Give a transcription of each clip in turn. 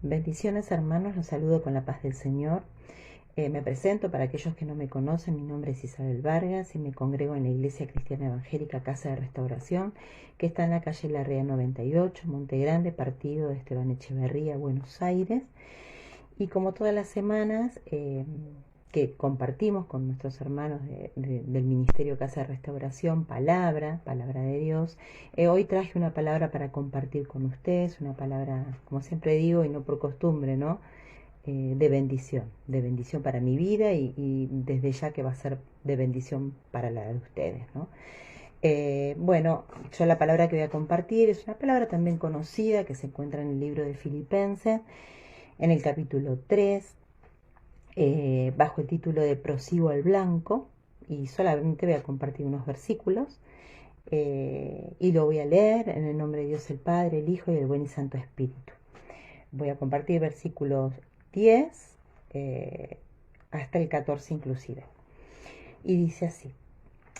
Bendiciones hermanos, los saludo con la paz del Señor. Me presento para aquellos que no me conocen, mi nombre es Isabel Vargas y me congrego en la Iglesia Cristiana Evangélica Casa de Restauración, que está en la calle Larrea 98, Monte Grande, partido de Esteban Echeverría, Buenos Aires. Y como todas las semanas que compartimos con nuestros hermanos del Ministerio Casa de Restauración, palabra de Dios, hoy traje una palabra para compartir con ustedes, una palabra, como siempre digo, y no por costumbre, ¿no? De bendición para mi vida y desde ya que va a ser de bendición para la de ustedes, ¿no? Bueno, yo la palabra que voy a compartir es una palabra también conocida que se encuentra en el libro de Filipenses, en el capítulo 3, bajo el título de Prosigo al Blanco, y solamente voy a compartir unos versículos, y lo voy a leer en el nombre de Dios el Padre, el Hijo y el Buen y Santo Espíritu. Voy a compartir versículos 10 hasta el 14 inclusive. Y dice así: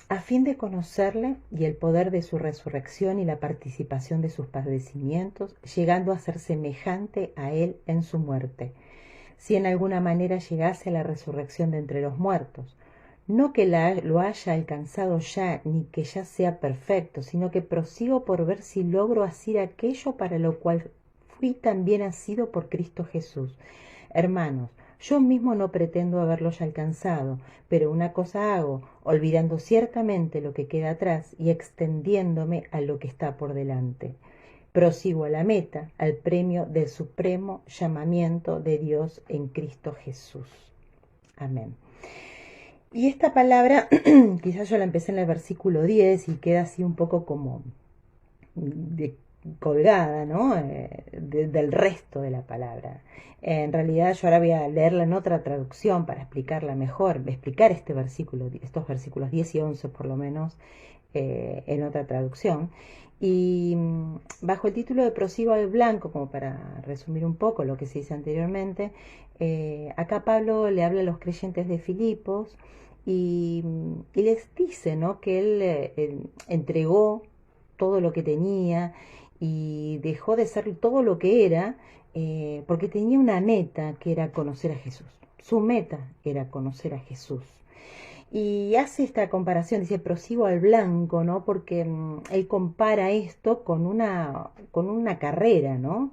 a fin de conocerle y el poder de su resurrección y la participación de sus padecimientos, llegando a ser semejante a él en su muerte, si en alguna manera llegase a la resurrección de entre los muertos. No que lo haya alcanzado ya, ni que ya sea perfecto, sino que prosigo por ver si logro hacer aquello para lo cual fui también asido por Cristo Jesús. Hermanos, yo mismo no pretendo haberlo ya alcanzado, pero una cosa hago, olvidando ciertamente lo que queda atrás y extendiéndome a lo que está por delante. Prosigo a la meta, al premio del supremo llamamiento de Dios en Cristo Jesús. Amén. Y esta palabra, quizás yo la empecé en el versículo 10 y queda así un poco como colgada, ¿no? Del resto de la palabra. En realidad yo ahora voy a leerla en otra traducción para explicarla mejor, explicar estos versículos 10 y 11 por lo menos, en otra traducción. Y bajo el título de Prosigo al Blanco, como para resumir un poco lo que se dice anteriormente, acá Pablo le habla a los creyentes de Filipos y les dice, ¿no?, que él entregó todo lo que tenía y dejó de ser todo lo que era, porque tenía una meta que era conocer a Jesús. Su meta era conocer a Jesús. Y hace esta comparación, dice, prosigo al blanco, ¿no? Porque él compara esto con una carrera, ¿no?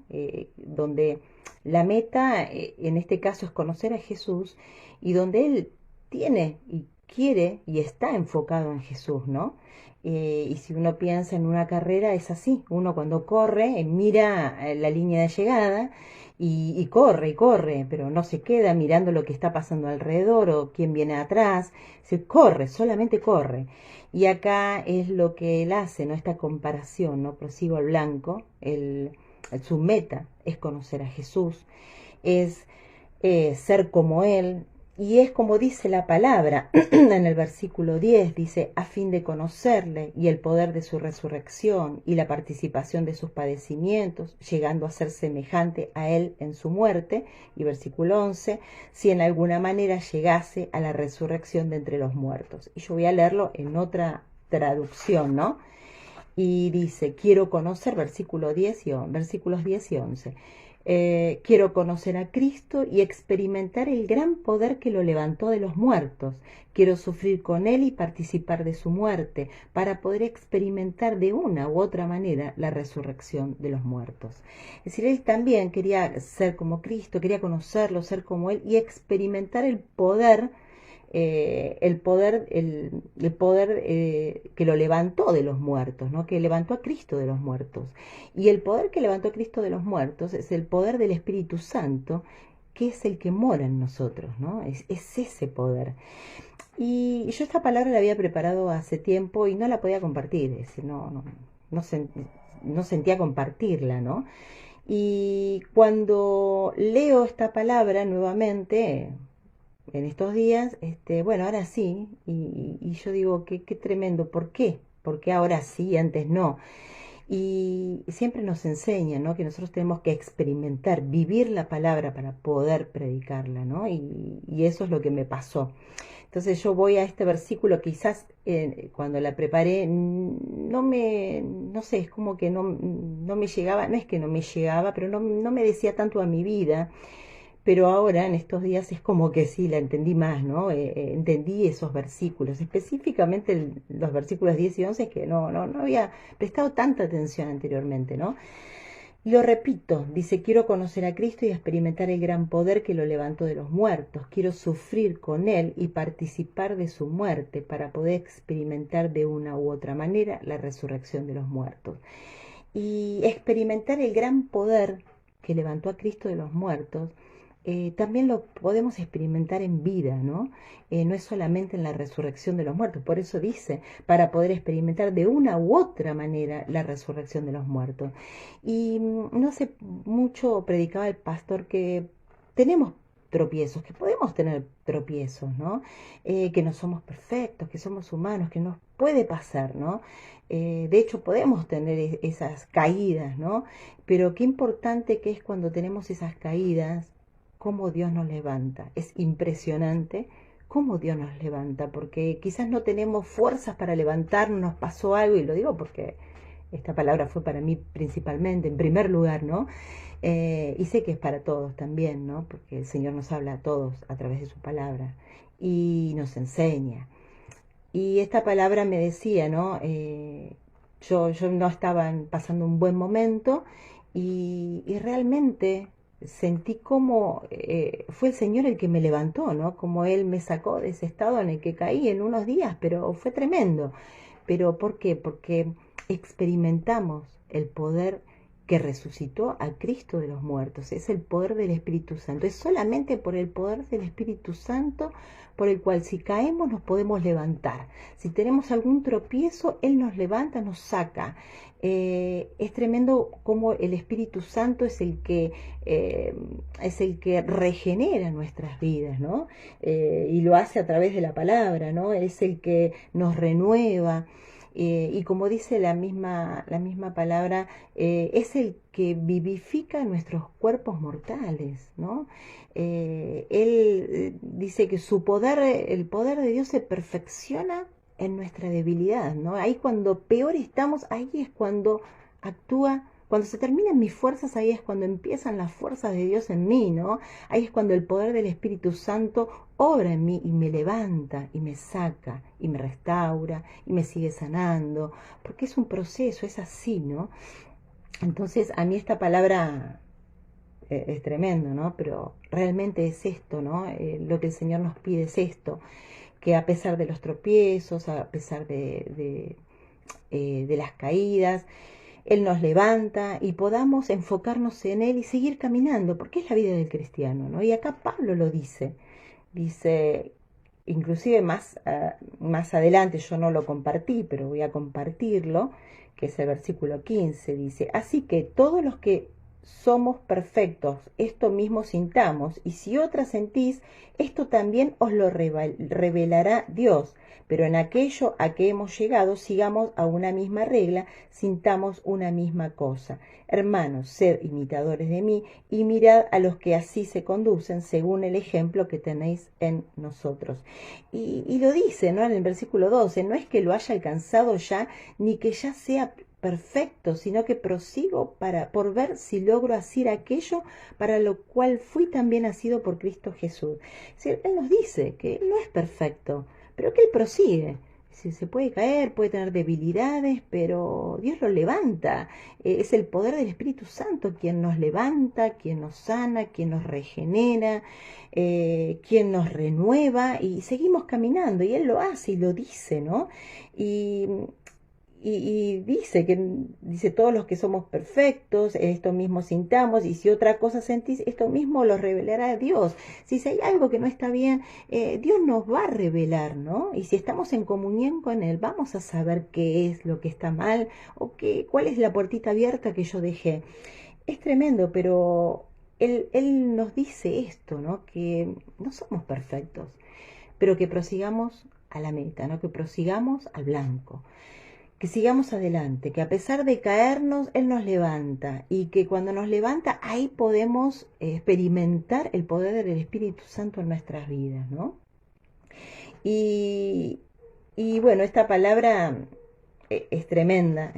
Donde la meta, en este caso, es conocer a Jesús, y donde él tiene y quiere y está enfocado en Jesús, ¿no? Y si uno piensa en una carrera, es así. Uno cuando corre, mira la línea de llegada y corre, pero no se queda mirando lo que está pasando alrededor o quién viene atrás. Se corre, solamente corre. Y acá es lo que él hace, ¿no? Esta comparación, ¿no? Prosigo al blanco. Su meta es conocer a Jesús, es ser como él. Y es como dice la palabra en el versículo 10, dice, a fin de conocerle y el poder de su resurrección y la participación de sus padecimientos, llegando a ser semejante a él en su muerte. Y versículo 11, si en alguna manera llegase a la resurrección de entre los muertos. Y yo voy a leerlo en otra traducción, ¿no? Y dice, quiero conocer, versículos 10 y 11. Quiero conocer a Cristo y experimentar el gran poder que lo levantó de los muertos. Quiero sufrir con Él y participar de su muerte, para poder experimentar de una u otra manera la resurrección de los muertos. Es decir, Él también quería ser como Cristo, quería conocerlo, ser como Él y experimentar el poder que lo levantó de los muertos, ¿no? Que levantó a Cristo de los muertos. Y el poder que levantó a Cristo de los muertos es el poder del Espíritu Santo, que es el que mora en nosotros, ¿no? Es ese poder. Y yo esta palabra la había preparado hace tiempo y no la podía compartir, es decir, no sentía compartirla, ¿no? Y cuando leo esta palabra nuevamente, en estos días, bueno, ahora sí, y yo digo, qué tremendo, ¿por qué? ¿Por qué ahora sí y antes no? Y siempre nos enseñan, ¿no?, que nosotros tenemos que experimentar, vivir la palabra para poder predicarla, ¿no? Y eso es lo que me pasó. Entonces yo voy a este versículo, quizás cuando la preparé, no sé, es como que no me llegaba, no es que no me llegaba, pero no me decía tanto a mi vida. Pero ahora, en estos días, es como que sí, la entendí más, ¿no? Entendí esos versículos, específicamente los versículos 10 y 11 que no había prestado tanta atención anteriormente, ¿no? Lo repito, dice, quiero conocer a Cristo y experimentar el gran poder que lo levantó de los muertos. Quiero sufrir con Él y participar de su muerte para poder experimentar de una u otra manera la resurrección de los muertos. Y experimentar el gran poder que levantó a Cristo de los muertos, también lo podemos experimentar en vida, ¿no? No es solamente en la resurrección de los muertos, por eso dice, para poder experimentar de una u otra manera la resurrección de los muertos. Y no hace mucho predicaba el pastor que tenemos tropiezos, que podemos tener tropiezos, ¿no? Que no somos perfectos, que somos humanos, que nos puede pasar, ¿no? De hecho, podemos tener esas caídas, ¿no? Pero qué importante que es cuando tenemos esas caídas, cómo Dios nos levanta. Es impresionante cómo Dios nos levanta, porque quizás no tenemos fuerzas para levantarnos, nos pasó algo, y lo digo porque esta palabra fue para mí principalmente, en primer lugar, ¿no? Y sé que es para todos también, ¿no? Porque el Señor nos habla a todos a través de su palabra y nos enseña. Y esta palabra me decía, ¿no? Yo no estaba pasando un buen momento y realmente sentí como fue el Señor el que me levantó, ¿no? Como Él me sacó de ese estado en el que caí en unos días, pero fue tremendo. ¿Pero por qué? Porque experimentamos el poder que resucitó a Cristo de los muertos. Es el poder del Espíritu Santo. Es solamente por el poder del Espíritu Santo por el cual si caemos nos podemos levantar. Si tenemos algún tropiezo, Él nos levanta, nos saca. Es tremendo cómo el Espíritu Santo es el que regenera nuestras vidas, ¿no? Y lo hace a través de la palabra, ¿no? Es el que nos renueva. Y como dice la misma palabra, es el que vivifica nuestros cuerpos mortales, ¿no? Él dice que su poder, el poder de Dios se perfecciona en nuestra debilidad, ¿no? Ahí cuando peor estamos, ahí es cuando actúa, cuando se terminan mis fuerzas, ahí es cuando empiezan las fuerzas de Dios en mí, ¿no? Ahí es cuando el poder del Espíritu Santo obra en mí y me levanta y me saca y me restaura y me sigue sanando, porque es un proceso, es así, ¿no? Entonces a mí esta palabra es tremendo, ¿no? Pero realmente es esto, ¿no? Lo que el Señor nos pide es esto, que a pesar de los tropiezos, a pesar de las caídas, Él nos levanta y podamos enfocarnos en Él y seguir caminando, porque es la vida del cristiano, ¿no? Y acá Pablo lo dice, inclusive más adelante, yo no lo compartí, pero voy a compartirlo, que es el versículo 15, dice, así que todos los que somos perfectos, esto mismo sintamos, y si otra sentís, esto también os lo revelará Dios, pero en aquello a que hemos llegado, sigamos a una misma regla, sintamos una misma cosa. Hermanos, sed imitadores de mí y mirad a los que así se conducen según el ejemplo que tenéis en nosotros. Y lo dice, ¿no? En el versículo 12, no es que lo haya alcanzado ya, ni que ya sea perfecto, sino que prosigo por ver si logro hacer aquello para lo cual fui también nacido por Cristo Jesús. Es decir, Él nos dice que no es perfecto, pero que Él prosigue. Si se puede caer, puede tener debilidades, pero Dios lo levanta. Es el poder del Espíritu Santo quien nos levanta, quien nos sana, quien nos regenera, quien nos renueva y seguimos caminando. Y Él lo hace y lo dice, ¿no? Y, y dice todos los que somos perfectos, esto mismo sintamos, y si otra cosa sentís, esto mismo lo revelará Dios. Si hay algo que no está bien, Dios nos va a revelar, ¿no? Y si estamos en comunión con Él, vamos a saber qué es lo que está mal o cuál es la puertita abierta que yo dejé. Es tremendo, pero Él nos dice esto, ¿no? Que no somos perfectos, pero que prosigamos a la meta, ¿no? Que prosigamos al blanco, que sigamos adelante, que a pesar de caernos, Él nos levanta y que cuando nos levanta, ahí podemos experimentar el poder del Espíritu Santo en nuestras vidas, ¿no? Y, y bueno, esta palabra es tremenda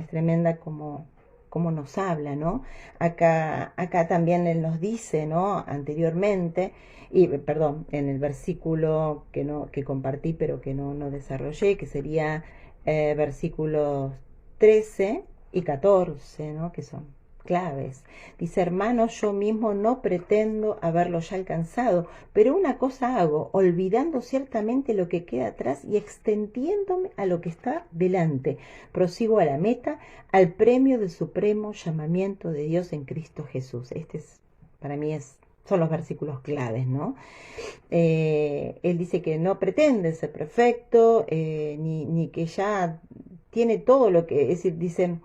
como nos habla, ¿no? Acá también él nos dice, ¿no? Anteriormente, y perdón, en el versículo que compartí pero que no desarrollé, que sería versículos 13 y 14, ¿no? Que son claves. Dice, hermanos, yo mismo no pretendo haberlo ya alcanzado, pero una cosa hago, olvidando ciertamente lo que queda atrás y extendiéndome a lo que está delante. Prosigo a la meta, al premio del supremo llamamiento de Dios en Cristo Jesús. Para mí son los versículos claves, ¿no? Él dice que no pretende ser perfecto, ni que ya tiene todo lo que, es decir, dice,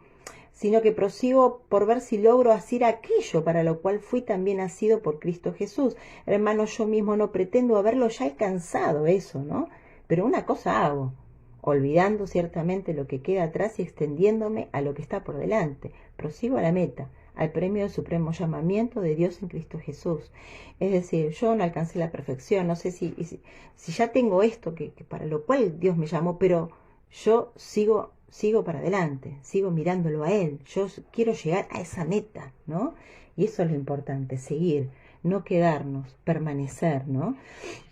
sino que prosigo por ver si logro hacer aquello para lo cual fui también nacido por Cristo Jesús. Hermano, yo mismo no pretendo haberlo ya alcanzado eso, ¿no? Pero una cosa hago, olvidando ciertamente lo que queda atrás y extendiéndome a lo que está por delante. Prosigo a la meta, al premio del supremo llamamiento de Dios en Cristo Jesús. Es decir, yo no alcancé la perfección, no sé si ya tengo esto que para lo cual Dios me llamó, pero yo sigo para adelante, sigo mirándolo a Él, yo quiero llegar a esa meta, ¿no? Y eso es lo importante, seguir, no quedarnos, permanecer, ¿no?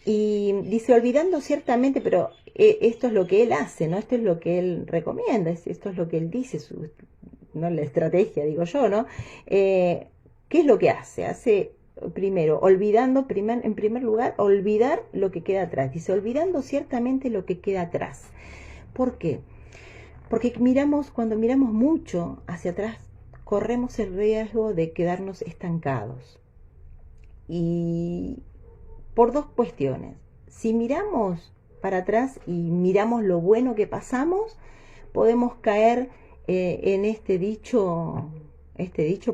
Y dice, olvidando ciertamente, pero esto es lo que Él hace, ¿no? Esto es lo que Él recomienda, esto es lo que Él dice, no la estrategia, digo yo, ¿no? ¿Qué es lo que hace? Hace primero, olvidando, en primer lugar, olvidar lo que queda atrás. Dice, olvidando ciertamente lo que queda atrás. ¿Por qué? Porque cuando miramos mucho hacia atrás, corremos el riesgo de quedarnos estancados. Y por dos cuestiones. Si miramos para atrás y miramos lo bueno que pasamos, podemos caer en este dicho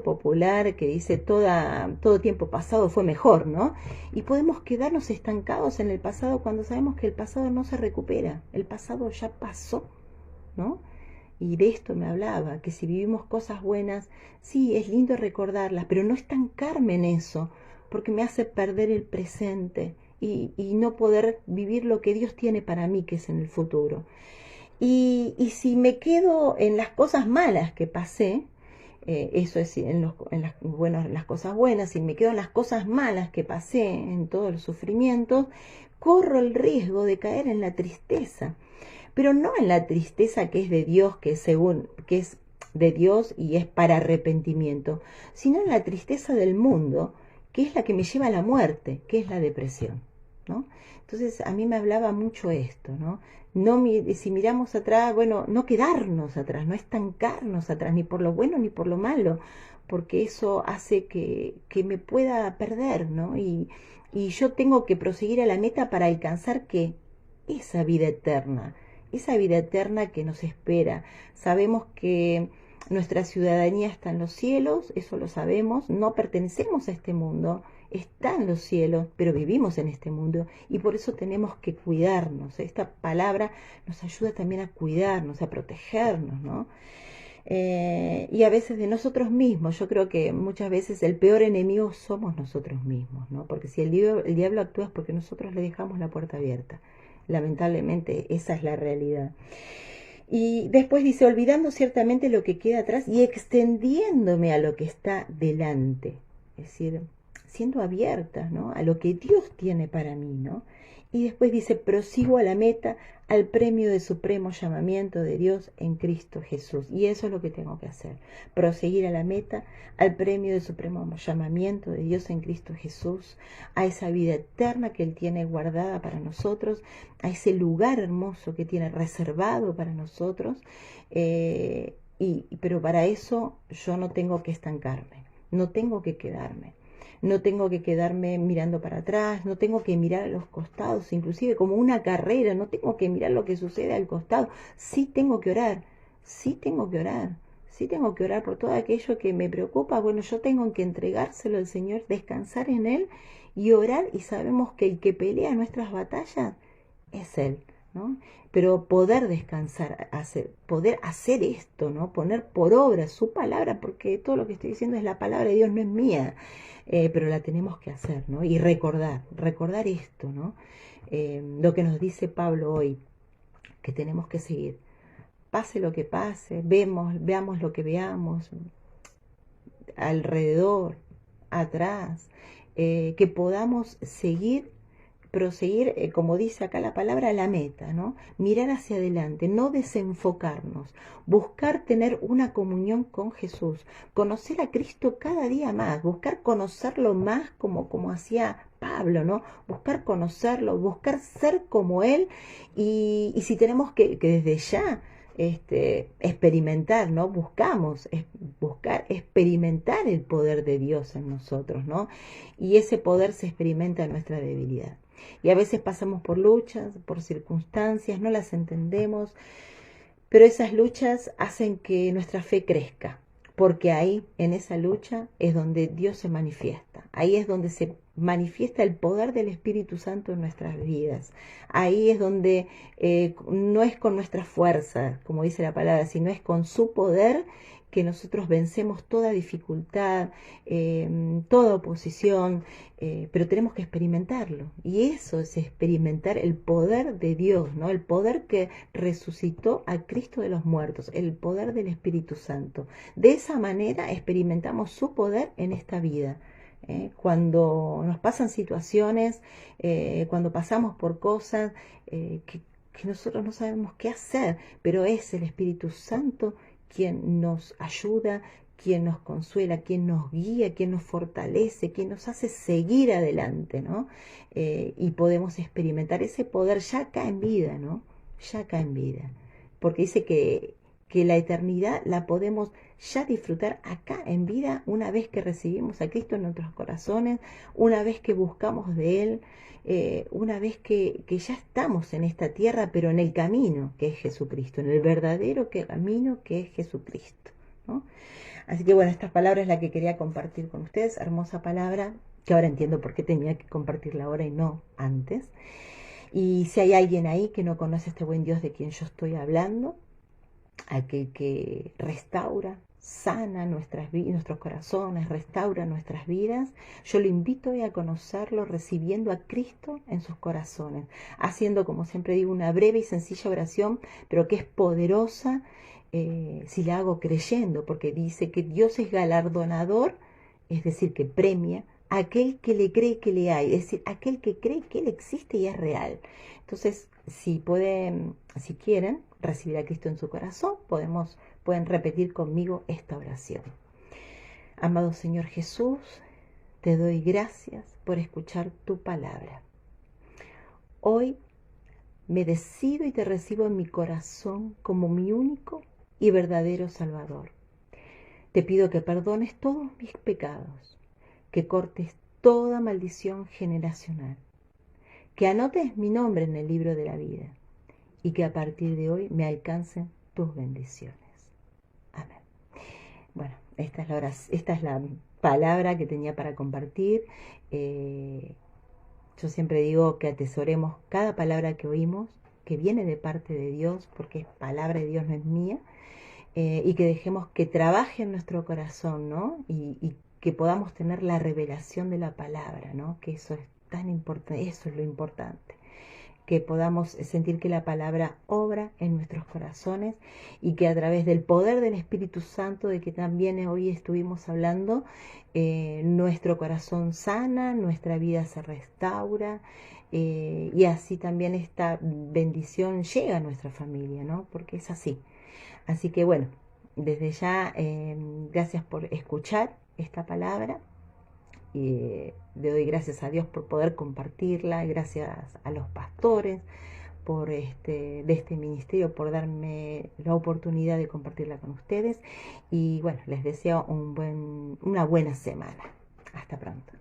popular que dice todo tiempo pasado fue mejor, ¿no? Y podemos quedarnos estancados en el pasado cuando sabemos que el pasado no se recupera, el pasado ya pasó, ¿no? Y de esto me hablaba, que si vivimos cosas buenas, sí, es lindo recordarlas, pero no estancarme en eso, porque me hace perder el presente y no poder vivir lo que Dios tiene para mí, que es en el futuro. Y si me quedo en las cosas malas que pasé, eso es las cosas buenas, si me quedo en las cosas malas que pasé, en todos los sufrimientos, corro el riesgo de caer en la tristeza, pero no en la tristeza que es de Dios, que es de Dios y es para arrepentimiento, sino en la tristeza del mundo, que es la que me lleva a la muerte, que es la depresión, ¿no? Entonces a mí me hablaba mucho esto, ¿no? Si miramos atrás, bueno, no quedarnos atrás, no estancarnos atrás, ni por lo bueno ni por lo malo, porque eso hace que me pueda perder, ¿no? Y yo tengo que proseguir a la meta para alcanzar que esa vida eterna que nos espera. Sabemos que nuestra ciudadanía está en los cielos, eso lo sabemos, no pertenecemos a este mundo, está en los cielos, pero vivimos en este mundo y por eso tenemos que cuidarnos. Esta palabra nos ayuda también a cuidarnos, a protegernos, ¿no? Y a veces de nosotros mismos. Yo creo que muchas veces el peor enemigo somos nosotros mismos, ¿no? Porque si el diablo actúa es porque nosotros le dejamos la puerta abierta. Lamentablemente esa es la realidad. Y después dice, olvidando ciertamente lo que queda atrás y extendiéndome a lo que está delante. Es decir, siendo abierta, ¿no? A lo que Dios tiene para mí, ¿no? Y después dice, prosigo a la meta, al premio de supremo llamamiento de Dios en Cristo Jesús. Y eso es lo que tengo que hacer, proseguir a la meta, al premio de supremo llamamiento de Dios en Cristo Jesús, a esa vida eterna que Él tiene guardada para nosotros, a ese lugar hermoso que tiene reservado para nosotros. Pero para eso yo no tengo que estancarme, no tengo que quedarme. No tengo que quedarme mirando para atrás, no tengo que mirar a los costados, inclusive como una carrera, no tengo que mirar lo que sucede al costado. Sí tengo que orar, sí tengo que orar, sí tengo que orar por todo aquello que me preocupa. Bueno, yo tengo que entregárselo al Señor, descansar en Él y orar, y sabemos que el que pelea nuestras batallas es Él. ¿no? Pero poder descansar, poder hacer esto, ¿no? Poner por obra su palabra, porque todo lo que estoy diciendo es la palabra de Dios, no es mía, pero la tenemos que hacer, ¿no? Y recordar esto, ¿no? Lo que nos dice Pablo hoy, que tenemos que seguir. Pase lo que pase, veamos lo que veamos, alrededor, atrás, que podamos proseguir, como dice acá la palabra, la meta, ¿no? Mirar hacia adelante, no desenfocarnos, buscar tener una comunión con Jesús, conocer a Cristo cada día más, buscar conocerlo más como hacía Pablo, ¿no? Buscar conocerlo, buscar ser como Él y si tenemos que desde ya experimentar, ¿no? Buscar experimentar el poder de Dios en nosotros, ¿no? Y ese poder se experimenta en nuestra debilidad. Y a veces pasamos por luchas, por circunstancias, no las entendemos, pero esas luchas hacen que nuestra fe crezca, porque ahí, en esa lucha, es donde Dios se manifiesta. Ahí es donde se manifiesta el poder del Espíritu Santo en nuestras vidas. Ahí es donde no es con nuestra fuerza, como dice la palabra, sino es con su poder que nosotros vencemos toda dificultad, toda oposición, pero tenemos que experimentarlo. Y eso es experimentar el poder de Dios, ¿no? El poder que resucitó a Cristo de los muertos, el poder del Espíritu Santo. De esa manera experimentamos su poder en esta vida. Cuando nos pasan situaciones, cuando pasamos por cosas que nosotros no sabemos qué hacer, pero es el Espíritu Santo quien nos ayuda, quien nos consuela, quien nos guía, quien nos fortalece, quien nos hace seguir adelante, ¿no? Y podemos experimentar ese poder ya acá en vida, ¿no? Ya acá en vida. Porque dice que la eternidad la podemos ya disfrutar acá en vida una vez que recibimos a Cristo en nuestros corazones, una vez que buscamos de Él, una vez que ya estamos en esta tierra, pero en el camino que es Jesucristo, en el verdadero camino que es Jesucristo, ¿no? Así que bueno, esta palabra es la que quería compartir con ustedes, hermosa palabra, que ahora entiendo por qué tenía que compartirla ahora y no antes. Y si hay alguien ahí que no conoce a este buen Dios de quien yo estoy hablando, aquel que restaura, sana nuestros corazones, restaura nuestras vidas, yo lo invito hoy a conocerlo recibiendo a Cristo en sus corazones, haciendo, como siempre digo, una breve y sencilla oración, pero que es poderosa si la hago creyendo, porque dice que Dios es galardonador, es decir, que premia a aquel que le cree que le hay, es decir, aquel que cree que Él existe y es real. Entonces, si quieren recibir a Cristo en su corazón, pueden repetir conmigo esta oración. Amado Señor Jesús, te doy gracias por escuchar tu palabra. Hoy me decido y te recibo en mi corazón como mi único y verdadero Salvador. Te pido que perdones todos mis pecados, que cortes toda maldición generacional, que anotes mi nombre en el libro de la vida y que a partir de hoy me alcancen tus bendiciones. Amén. Bueno, esta es la palabra que tenía para compartir. Yo siempre digo que atesoremos cada palabra que oímos, que viene de parte de Dios, porque es palabra de Dios, no es mía, y que dejemos que trabaje en nuestro corazón, ¿no? Y que podamos tener la revelación de la palabra, ¿no? Que eso es tan importante, eso es lo importante. Que podamos sentir que la palabra obra en nuestros corazones y que a través del poder del Espíritu Santo, de que también hoy estuvimos hablando, nuestro corazón sana, nuestra vida se restaura y así también esta bendición llega a nuestra familia, ¿no? Porque es así. Así que bueno, desde ya, gracias por escuchar esta palabra. Le doy gracias a Dios por poder compartirla, gracias a los pastores de este ministerio por darme la oportunidad de compartirla con ustedes y bueno, les deseo una buena semana. Hasta pronto.